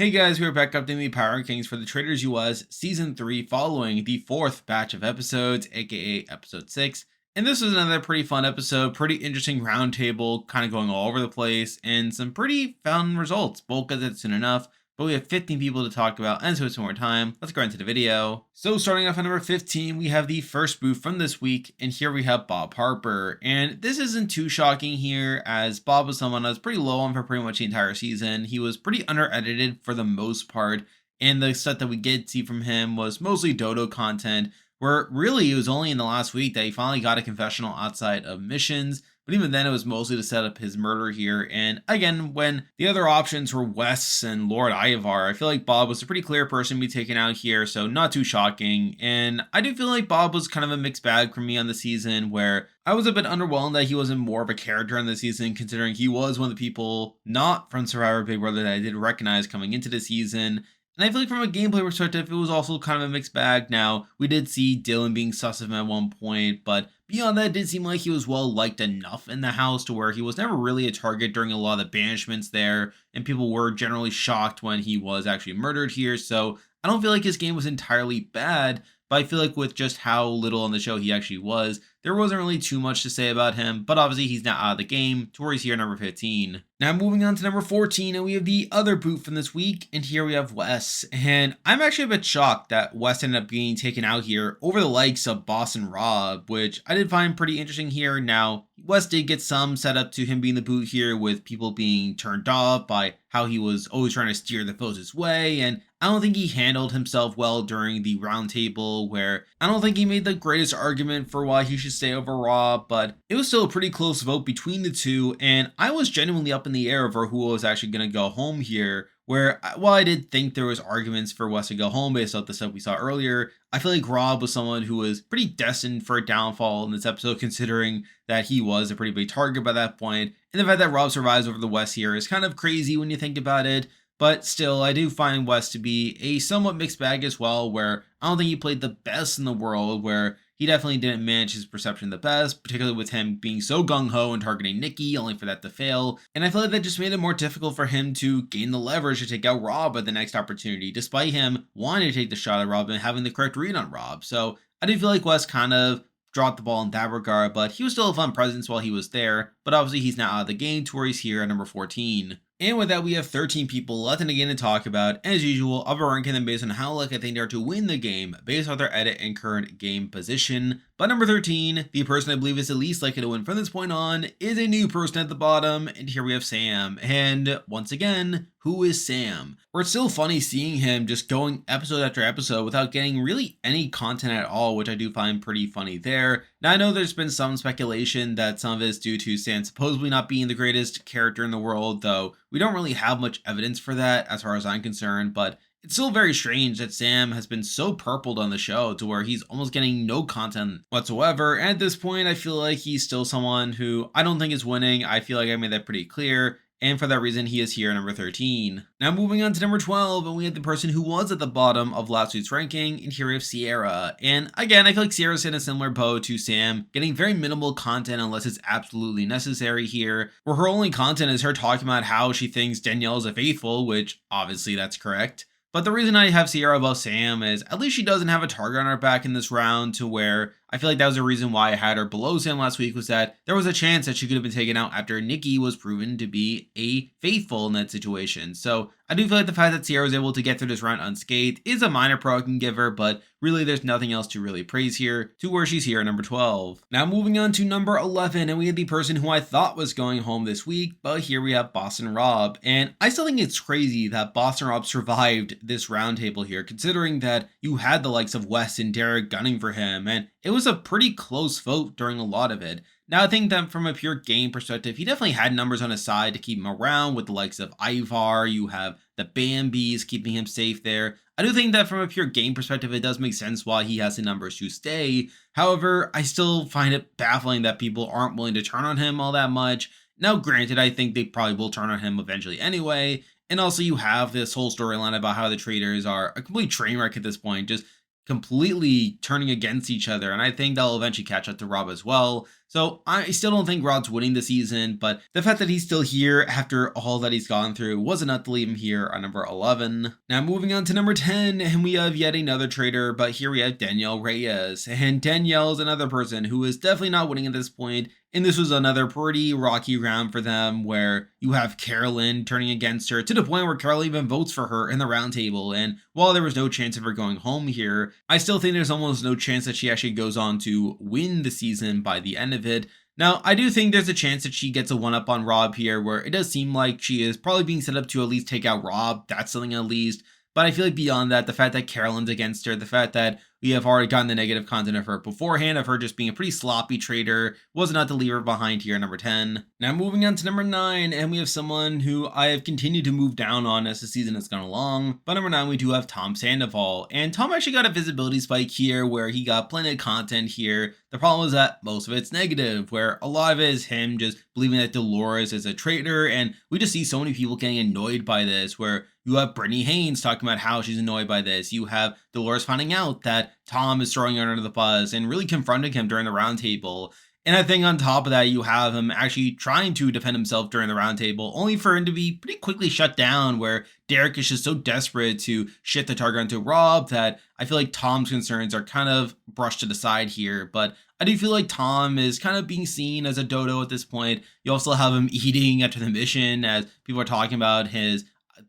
Hey guys, we are back updating the Power Rankings for the Traitors US Season 3 following the 4th batch of episodes, aka Episode 6. And this was another pretty fun episode, pretty interesting roundtable, kind of going all over the place, and some pretty fun results. Bulk of it soon enough, but we have 15 people to talk about, and so it's more time. Let's go into the video. So starting off at number 15, we have the first booth from this week, and here we have Bob Harper. And this isn't too shocking here, as Bob was someone I was pretty low on for pretty much the entire season. He was pretty under-edited for the most part, and the stuff that we did see from him was mostly Dodo content, where really it was only in the last week that he finally got a confessional outside of missions. But even then, it was mostly to set up his murder here. And again, when the other options were Wes and Lord Ivar, I feel like Bob was a pretty clear person to be taken out here, so not too shocking. And I do feel like Bob was kind of a mixed bag for me on the season, where I was a bit underwhelmed that he wasn't more of a character on the season, considering he was one of the people not from Survivor Big Brother that I did recognize coming into the season. And I feel like from a gameplay perspective, it was also kind of a mixed bag. Now, we did see Dylan being sus of him at one point, but beyond that, it did seem like he was well liked enough in the house to where he was never really a target during a lot of the banishments there, and people were generally shocked when he was actually murdered here. So I don't feel like his game was entirely bad, but I feel like with just how little on the show he actually was, there wasn't really too much to say about him, but obviously he's now out of the game. Tori's here, number 15. Now moving on to number 14, and we have the other boot from this week, and here we have Wes. And I'm actually a bit shocked that Wes ended up being taken out here over the likes of Boss and Rob, which I did find pretty interesting here. Now, Wes did get some set up to him being the boot here, with people being turned off by how he was always trying to steer the foes his way, and I don't think he handled himself well during the roundtable, where I don't think he made the greatest argument for why he should stay over Rob, but it was still a pretty close vote between the two, and I was genuinely up in the air over who was actually going to go home here, where while I did think there was arguments for Wes to go home based off the stuff we saw earlier, I feel like Rob was someone who was pretty destined for a downfall in this episode, considering that he was a pretty big target by that point, and the fact that Rob survives over the Wes here is kind of crazy when you think about it. But still, I do find Wes to be a somewhat mixed bag as well, where I don't think he played the best in the world, where he definitely didn't manage his perception the best, particularly with him being so gung-ho and targeting Nikki, only for that to fail. And I feel like that just made it more difficult for him to gain the leverage to take out Rob at the next opportunity, despite him wanting to take the shot at Rob and having the correct read on Rob. So I do feel like Wes kind of dropped the ball in that regard, but he was still a fun presence while he was there. But obviously he's now out of the game to where he's here at number 14. And with that, we have 13 people left in the game to talk about. And as usual, I'll be ranking them based on how likely I think they are to win the game, based on their edit and current game position. But number 13, the person I believe is the least likely to win from this point on, is a new person at the bottom. And here we have Sam. And once again, who is Sam? Where it's still funny seeing him just going episode after episode without getting really any content at all, which I do find pretty funny there. Now, I know there's been some speculation that some of it is due to Sam supposedly not being the greatest character in the world, though we don't really have much evidence for that as far as I'm concerned, but it's still very strange that Sam has been so purpled on the show to where he's almost getting no content whatsoever. And at this point, I feel like he's still someone who I don't think is winning. I feel like I made that pretty clear. And for that reason, he is here number 13. Now moving on to number 12, and we have the person who was at the bottom of last week's ranking, and here we have Sierra. And again, I feel like Sierra's in a similar boat to Sam, getting very minimal content unless it's absolutely necessary here, where her only content is her talking about how she thinks Danielle is a faithful, which obviously that's correct. But the reason I have Sierra above Sam is at least she doesn't have a target on her back in this round, to where I feel like that was the reason why I had her below Sam last week, was that there was a chance that she could have been taken out after Nikki was proven to be a faithful in that situation. So I do feel like the fact that Sierra was able to get through this round unscathed is a minor pro I can give her, but really there's nothing else to really praise here, to where she's here at number 12. Now moving on to number 11, and we had the person who I thought was going home this week, but here we have Boss and Rob. And I still think it's crazy that Boss and Rob survived this roundtable here, considering that you had the likes of Wes and Derek gunning for him, and it was a pretty close vote during a lot of it. Now, I think that from a pure game perspective, he definitely had numbers on his side to keep him around, with the likes of Ivar. You have the Bambis keeping him safe there. I do think that from a pure game perspective, it does make sense why he has the numbers to stay. However, I still find it baffling that people aren't willing to turn on him all that much. Now, granted, I think they probably will turn on him eventually anyway. And also, you have this whole storyline about how the Traitors are a complete train wreck at this point, just completely turning against each other, and I think they'll eventually catch up to Rob as well. So I still don't think Rod's winning the season, but the fact that he's still here after all that he's gone through was enough to leave him here on number 11. Now moving on to number 10, and we have yet another traitor, but here we have Danielle Reyes. And Danielle is another person who is definitely not winning at this point. And this was another pretty rocky round for them where you have Carolyn turning against her to the point where Crelle even votes for her in the roundtable. And while there was no chance of her going home here, I still think there's almost no chance that she actually goes on to win the season by the end of it. Now, I do think there's a chance that she gets a one-up on Rob here, where it does seem like she is probably being set up to at least take out Rob. That's something at least. But I feel like beyond that, the fact that Carolyn's against her, the fact that we have already gotten the negative content of her beforehand, of her just being a pretty sloppy traitor, was enough to leave her behind here at number 10. Now moving on to number 9, and we have someone who I have continued to move down on as the season has gone along. But number 9, we do have Tom Sandoval. And Tom actually got a visibility spike here where he got plenty of content here. The problem is that most of it's negative, where a lot of it is him just believing that Dolores is a traitor, and we just see so many people getting annoyed by this, where you have Britney Haynes talking about how she's annoyed by this. You have Dolores finding out that Tom is throwing her under the bus and really confronting him during the roundtable. And I think on top of that, you have him actually trying to defend himself during the roundtable, only for him to be pretty quickly shut down, where Derek is just so desperate to shit the target onto Rob that I feel like Tom's concerns are kind of brushed to the side here. But I do feel like Tom is kind of being seen as a dodo at this point. You also have him eating after the mission as people are talking about his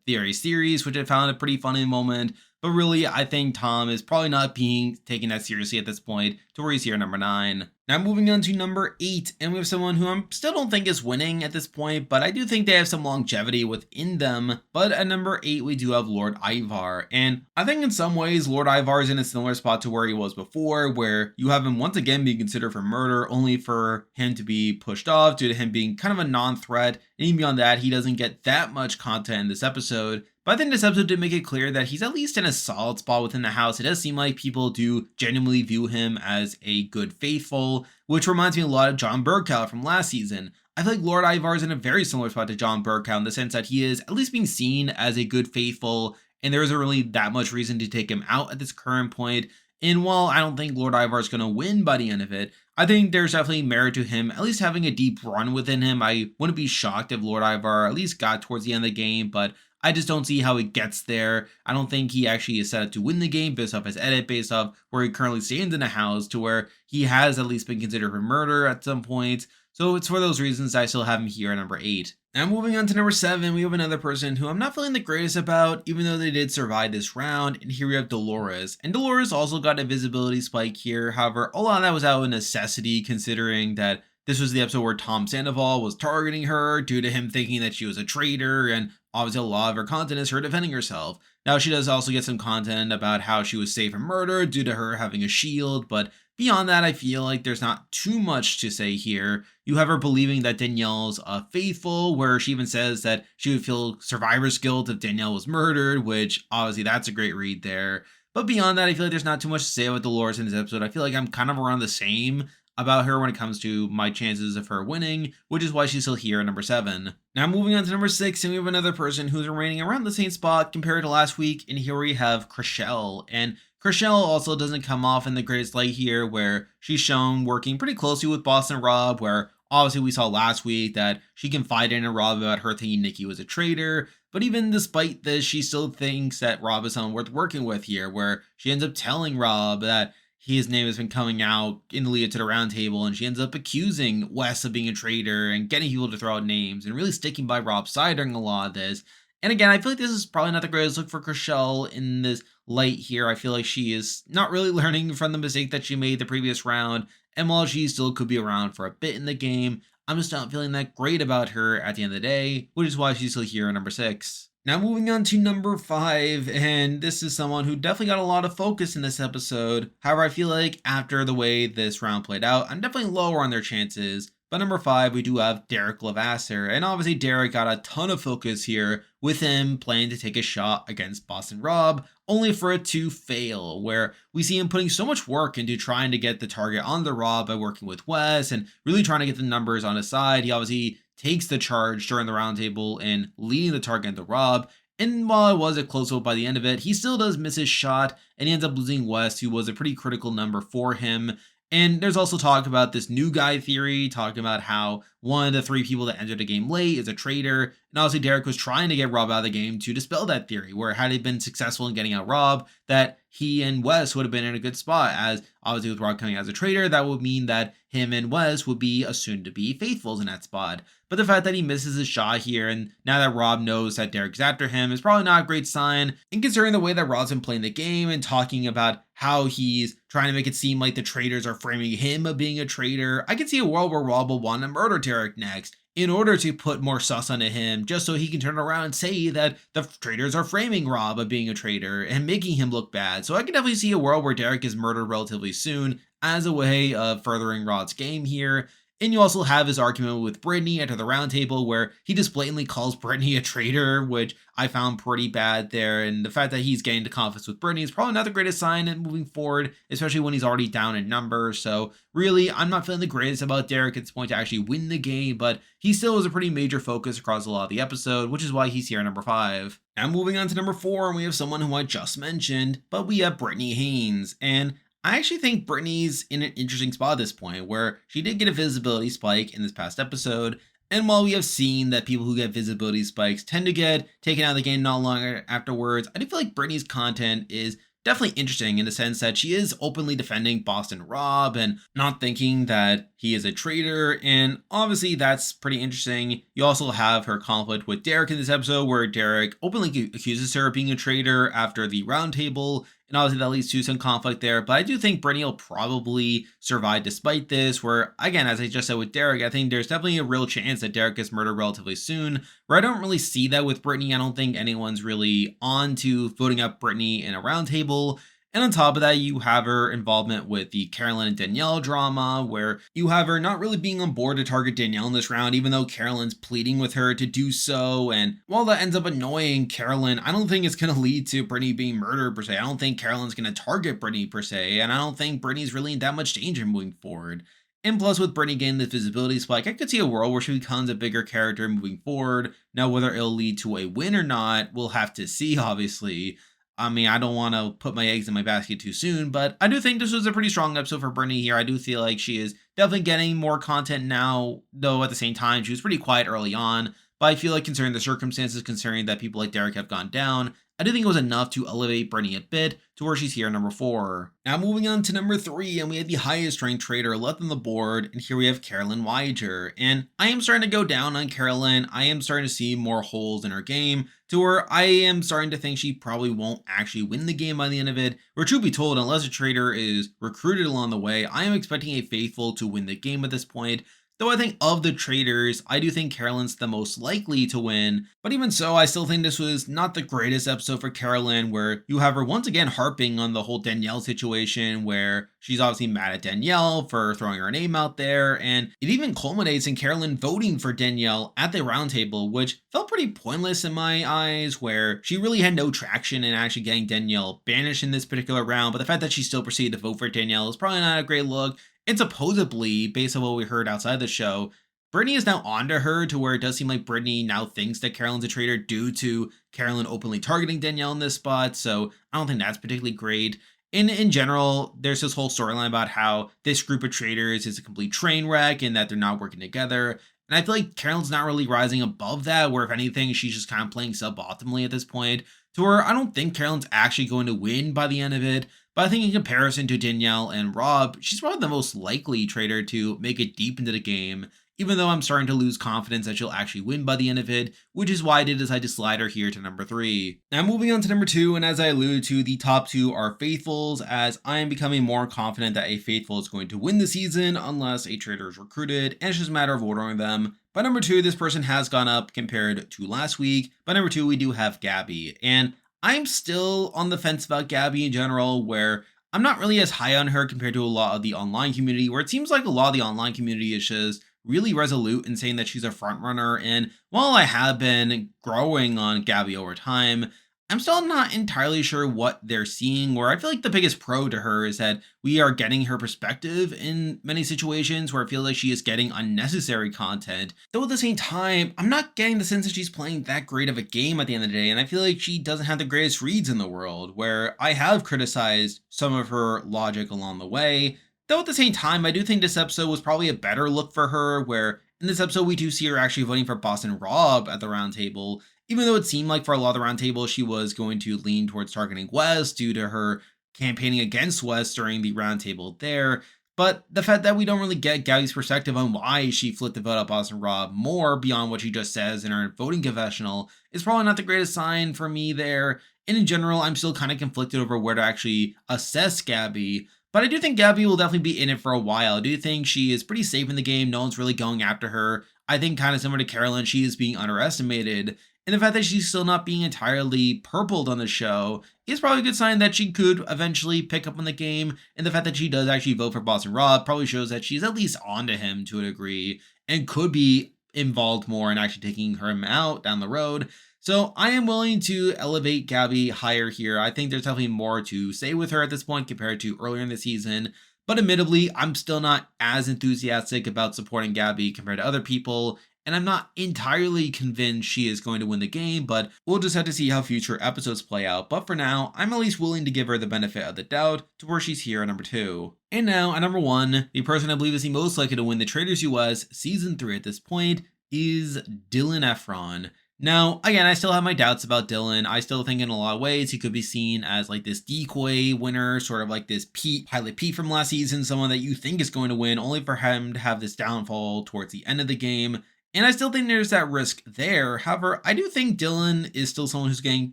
theory series, which I found a pretty funny moment. But really, I think Tom is probably not being taken that seriously at this point to where he's here at number 9. Now moving on to number 8, and we have someone who I still don't think is winning at this point, but I do think they have some longevity within them. But at number 8, we do have Lord Ivar. And I think in some ways, Lord Ivar is in a similar spot to where he was before, where you have him once again being considered for murder, only for him to be pushed off due to him being kind of a non-threat. And even beyond that, he doesn't get that much content in this episode. But I think this episode did make it clear that he's at least in a solid spot within the house. It does seem like people do genuinely view him as a good faithful, which reminds me a lot of John Burkow from last season. I feel like Lord Ivar is in a very similar spot to John Burkow in the sense that he is at least being seen as a good faithful, and there isn't really that much reason to take him out at this current point. And while I don't think Lord Ivar is going to win by the end of it, I think there's definitely merit to him at least having a deep run within him. I wouldn't be shocked if Lord Ivar at least got towards the end of the game, but I just don't see how he gets there. I don't think he actually is set up to win the game based off his edit, based off where he currently stands in the house, to where he has at least been considered for murder at some point. So it's for those reasons I still have him here at number 8. Now moving on to number 7, we have another person who I'm not feeling the greatest about, even though they did survive this round, and here we have Dolores. And Dolores also got a visibility spike here, however, a lot of that was out of necessity, considering that this was the episode where Tom Sandoval was targeting her due to him thinking that she was a traitor, and obviously a lot of her content is her defending herself. Now she does also get some content about how she was safe from murder due to her having a shield, but beyond that, I feel like there's not too much to say here. You have her believing that Danielle's faithful, where she even says that she would feel survivor's guilt if Danielle was murdered, which obviously that's a great read there. But beyond that, I feel like there's not too much to say about Dolores in this episode. I feel like I'm kind of around the same about her when it comes to my chances of her winning, which is why she's still here at number 7. Now moving on to number 6, and we have another person who's remaining around the same spot compared to last week, and here we have Crelle. And Crelle also doesn't come off in the greatest light here, where she's shown working pretty closely with Boss and Rob, where obviously we saw last week that she confided in Rob about her thinking Nikki was a traitor. But even despite this, she still thinks that Rob is someone worth working with here, where she ends up telling Rob that his name has been coming out in the lead to the roundtable, and she ends up accusing Wes of being a traitor and getting people to throw out names and really sticking by Rob's side during a lot of this. And again, I feel like this is probably not the greatest look for Crelle in this light here. I feel like she is not really learning from the mistake that she made the previous round, and while she still could be around for a bit in the game, I'm just not feeling that great about her at the end of the day, which is why she's still here at number 6. Now moving on to number 5, and this is someone who definitely got a lot of focus in this episode. However, I feel like after the way this round played out, I'm definitely lower on their chances. But number 5, we do have Derek Levasseur, and obviously Derek got a ton of focus here, with him planning to take a shot against Boston Rob, only for it to fail, where we see him putting so much work into trying to get the target on the Rob by working with Wes, and really trying to get the numbers on his side. He obviously takes the charge during the roundtable and leading the target into Rob. And while it was a close vote by the end of it, he still does miss his shot, and he ends up losing Wes, who was a pretty critical number for him. And there's also talk about this new guy theory, talking about how one of the 3 people that entered the game late is a traitor. And obviously, Derek was trying to get Rob out of the game to dispel that theory, where had he been successful in getting out Rob, that he and Wes would have been in a good spot. As obviously, with Rob coming out as a traitor, that would mean that him and Wes would be assumed to be faithfuls in that spot. But the fact that he misses his shot here, and now that Rob knows that Derek's after him, is probably not a great sign. And considering the way that Rob's been playing the game and talking about how he's trying to make it seem like the traitors are framing him of being a traitor, I can see a world where Rob will want to murder Derek next in order to put more sus onto him, just so he can turn around and say that the traitors are framing Rob of being a traitor and making him look bad. So I can definitely see a world where Derek is murdered relatively soon as a way of furthering Rob's game here. And you also have his argument with Britney at the roundtable, where he just blatantly calls Britney a traitor, which I found pretty bad there. And the fact that he's getting into conflicts with Britney is probably not the greatest sign moving forward, especially when he's already down in numbers. So really, I'm not feeling the greatest about Derek at this point to actually win the game, but he still is a pretty major focus across a lot of the episode, which is why he's here at number 5. Now moving on to number 4, and we have someone who I just mentioned, but we have Britney Haynes. And I actually think Britney's in an interesting spot at this point, where she did get a visibility spike in this past episode. And while we have seen that people who get visibility spikes tend to get taken out of the game not long afterwards, I do feel like Britney's content is definitely interesting in the sense that she is openly defending Boston Rob and not thinking that he is a traitor. And obviously that's pretty interesting. You also have her conflict with Derek in this episode, where Derek openly accuses her of being a traitor after the roundtable. And obviously that leads to some conflict there. But I do think Britney will probably survive despite this, where, again, as I just said with Derek, I think there's definitely a real chance that Derek gets murdered relatively soon, where I don't really see that with Britney. I don't think anyone's really on to voting up Britney in a roundtable. And on top of that, you have her involvement with the Carolyn and Danielle drama, where you have her not really being on board to target Danielle in this round, even though Carolyn's pleading with her to do so. And while that ends up annoying Carolyn, I don't think it's going to lead to Britney being murdered per se. I don't think Carolyn's going to target Britney per se, and I don't think Britney's really in that much danger moving forward. And plus, with Britney getting this visibility spike, I could see a world where she becomes a bigger character moving forward. Now, whether it'll lead to a win or not, we'll have to see, obviously. I mean, I don't want to put my eggs in my basket too soon, but I do think this was a pretty strong episode for Britney here. I do feel like she is definitely getting more content now, though at the same time, she was pretty quiet early on. But I feel like considering the circumstances, considering that people like Derek have gone down, I do think it was enough to elevate Britney a bit to where she's here at number 4. Now moving on to number 3, and we have the highest ranked traitor left on the board, and here we have Carolyn Wyer. And I am starting to go down on Carolyn. I am starting to see more holes in her game, to where I am starting to think she probably won't actually win the game by the end of it. Where truth be told, unless a traitor is recruited along the way, I am expecting a faithful to win the game at this point. Though I think of the traitors, I do think Carolyn's the most likely to win. But even so, I still think this was not the greatest episode for Carolyn, where you have her once again harping on the whole Danielle situation, where she's obviously mad at Danielle for throwing her name out there. And it even culminates in Carolyn voting for Danielle at the roundtable, which felt pretty pointless in my eyes, where she really had no traction in actually getting Danielle banished in this particular round. But the fact that she still proceeded to vote for Danielle is probably not a great look. And supposedly, based on what we heard outside the show, Britney is now onto her, to where it does seem like Britney now thinks that Carolyn's a traitor due to Carolyn openly targeting Danielle in this spot. So I don't think that's particularly great. In general, there's this whole storyline about how this group of traitors is a complete train wreck and that they're not working together. And I feel like Carolyn's not really rising above that, where if anything, she's just kind of playing suboptimally at this point, to where I don't think Carolyn's actually going to win by the end of it. But I think in comparison to Danielle and Rob, she's probably the most likely traitor to make it deep into the game, even though I'm starting to lose confidence that she'll actually win by the end of it, which is why I did decide to slide her here to number 3. Now moving on to number 2, and as I alluded to, the top 2 are faithfuls, as I am becoming more confident that a faithful is going to win the season unless a traitor is recruited, and it's just a matter of ordering them. By number 2, this person has gone up compared to last week. By number 2, we do have Gabby, and I'm still on the fence about Gabby in general, where I'm not really as high on her compared to a lot of the online community, where it seems like a lot of the online community is just really resolute in saying that she's a frontrunner. And while I have been growing on Gabby over time, I'm still not entirely sure what they're seeing, where I feel like the biggest pro to her is that we are getting her perspective in many situations where I feel like she is getting unnecessary content. Though at the same time, I'm not getting the sense that she's playing that great of a game at the end of the day, and I feel like she doesn't have the greatest reads in the world, where I have criticized some of her logic along the way. Though at the same time, I do think this episode was probably a better look for her, where in this episode we do see her actually voting for Boston Rob at the round table, even though it seemed like for a lot of the round table she was going to lean towards targeting Wes due to her campaigning against Wes during the round table there. But the fact that we don't really get Gabby's perspective on why she flipped the vote up Boston Rob more beyond what she just says in her voting confessional is probably not the greatest sign for me there. And in general, I'm still kind of conflicted over where to actually assess Gabby. But I do think Gabby will definitely be in it for a while. I do think she is pretty safe in the game. No one's really going after her. I think kind of similar to Carolyn, she is being underestimated. And the fact that she's still not being entirely purpled on the show is probably a good sign that she could eventually pick up on the game. And the fact that she does actually vote for Boston Rob probably shows that she's at least onto him to a degree and could be involved more in actually taking him out down the road. So I am willing to elevate Gabby higher here. I think there's definitely more to say with her at this point compared to earlier in the season. But admittedly, I'm still not as enthusiastic about supporting Gabby compared to other people. And I'm not entirely convinced she is going to win the game, but we'll just have to see how future episodes play out. But for now, I'm at least willing to give her the benefit of the doubt to where she's here at number 2. And now at number 1, the person I believe is the most likely to win the Traitors US Season 3 at this point is Dylan Efron. Now, again, I still have my doubts about Dylan. I still think in a lot of ways he could be seen as like this decoy winner, sort of like this Pilot Pete from last season, someone that you think is going to win, only for him to have this downfall towards the end of the game. And I still think there's that risk there. However, I do think Dylan is still someone who's getting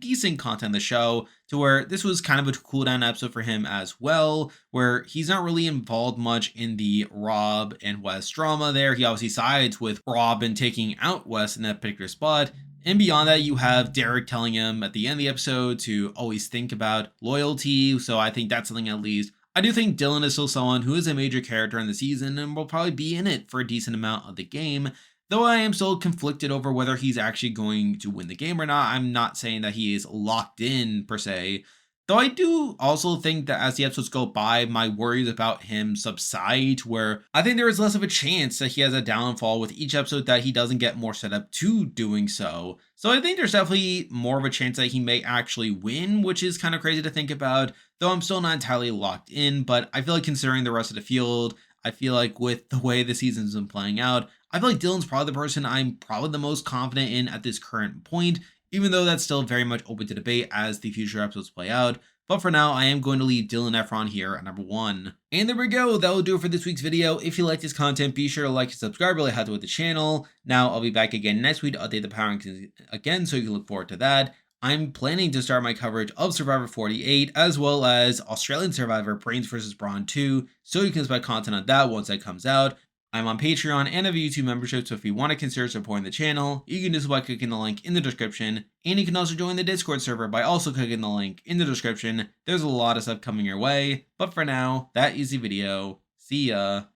decent content in the show, to where this was kind of a cool down episode for him as well, where he's not really involved much in the Rob and Wes drama there. He obviously sides with Rob in taking out Wes in that particular spot. And beyond that, you have Derek telling him at the end of the episode to always think about loyalty. So I think that's something at least. I do think Dylan is still someone who is a major character in the season and will probably be in it for a decent amount of the game. Though I am still conflicted over whether he's actually going to win the game or not. I'm not saying that he is locked in per se. Though I do also think that as the episodes go by, my worries about him subside, where I think there is less of a chance that he has a downfall with each episode that he doesn't get more set up to doing so. So I think there's definitely more of a chance that he may actually win, which is kind of crazy to think about, though I'm still not entirely locked in. But I feel like considering the rest of the field, I feel like with the way the season's been playing out, I feel like Dylan's probably the person I'm probably the most confident in at this current point, even though that's still very much open to debate as the future episodes play out. But for now, I am going to leave Dylan Efron here at number 1. And there we go. That will do it for this week's video. If you like this content, be sure to like and subscribe. Really helps with the channel. Now, I'll be back again next week to update the power rankings again, so you can look forward to that. I'm planning to start my coverage of Survivor 48, as well as Australian Survivor Brains vs. Brawn 2, so you can expect content on that once that comes out. I'm on Patreon and have a YouTube membership, so if you want to consider supporting the channel, you can do so by clicking the link in the description, and you can also join the Discord server by also clicking the link in the description. There's a lot of stuff coming your way, but for now, that is the video. See ya!